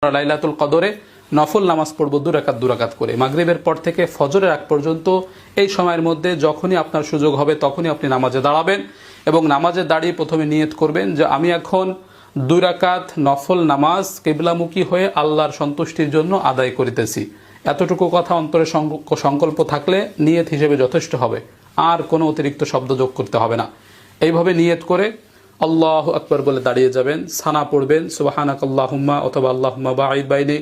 লাইলাতুল কদরে নফল নামাজ পড়ব 2 রাকাত করে। মাগরিবের পর থেকে ফজরের আগ পর্যন্ত এই সময়ের মধ্যে যখনই আপনার সুযোগ হবে তখনই আপনি নামাজে দাঁড়াবেন এবং নামাজে দাঁড়িয়ে প্রথমে নিয়ত করবেন যে আমি এখন 2 রাকাত নফল নামাজ কিবলামুখী হয়ে আল্লাহর সন্তুষ্টির জন্য আদায় করিতেছি। এতটুকু কথা অন্তরে সংকল্প থাকলে নিয়ত হিসেবে যথেষ্ট হবে, আর কোনো অতিরিক্ত শব্দ যোগ করতে হবে না। এইভাবে নিয়ত করে আল্লাহু আকবার বলে দাঁড়িয়ে যাবেন, সানা পড়বেন সুবহানাকাল্লাহুম্মা অথবা আল্লাহুম্মা বাঈদ বাইনি।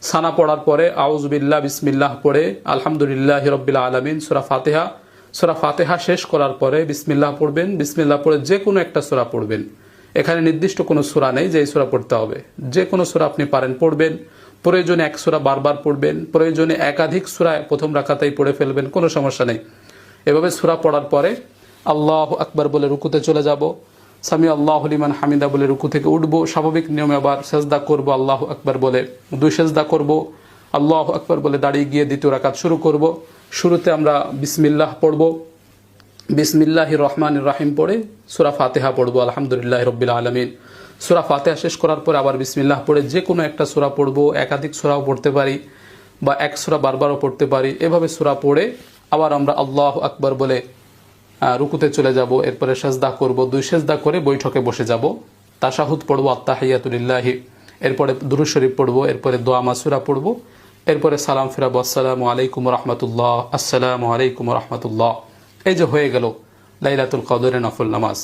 সানা পড়ার পরে আউযু বিল্লাহ বিসমিল্লাহ পড়ে আলহামদুলিল্লাহি রাব্বিল আলামিন সূরা ফাতিহা শেষ করার পরে বিসমিল্লাহ পড়বেন। বিসমিল্লাহ পড়ে যে কোনো একটা সূরা পড়বেন। এখানে নির্দিষ্ট কোনো সূরা নেই যে এই সূরা পড়তে হবে, যে কোনো সূরা আপনি পারেন পড়বেন। প্রয়োজনে এক সূরা বারবার পড়বেন, প্রয়োজনে একাধিক সূরা প্রথম রাকাতেই পড়ে ফেলবেন, কোনো সমস্যা নেই। এভাবে সূরা পড়ার পরে আল্লাহু আকবার বলে রুকুতে চলে যাব, সামি আল্লাহু লিমান হামিদা বলে রুকু থেকে উঠবো, স্বাভাবিক নিয়মে আবার সেজদা করব, আল্লাহু আকবার বলে 2 সেজদা করব, আল্লাহু আকবার বলে দাঁড়িয়ে গিয়ে দ্বিতীয় রাকাত শুরু করব। শুরুতে আমরা বিসমিল্লাহ পড়ব, বিসমিল্লাহির রহমানির রহিম পড়ে সূরা ফাতিহা পড়ব আলহামদুলিল্লাহি রাব্বিল আলামিন। সূরা ফাতিহা শেষ করার পরে আবার বিসমিল্লাহ পড়ে যে কোনো একটা সূরা পড়ব, একাধিক সূরাও পড়তে পারি বা এক সূরা বারবারও পড়তে পারি। এভাবে সূরা পড়ে আবার আমরা আল্লাহু আকবার বলে রুকুতে চলে যাব, এরপরে সেজদা করব, 2 সেজদা করে বৈঠকে বসে যাব, তাশাহুদ পড়ব আত্তাহিয়াতু লিল্লাহি, এরপরে দুরূদ শরীফ পড়ব, এরপরে দোয়া মাসুরা পড়ব, এরপরে সালাম ফিরাবো, আসসালামু আলাইকুম রাহমাতুল্লাহ, আসসালামু আলাইকুম রাহমাতুল্লাহ। এই যে হয়ে গেল লাইলাতুল কদরের নফল নামাজ।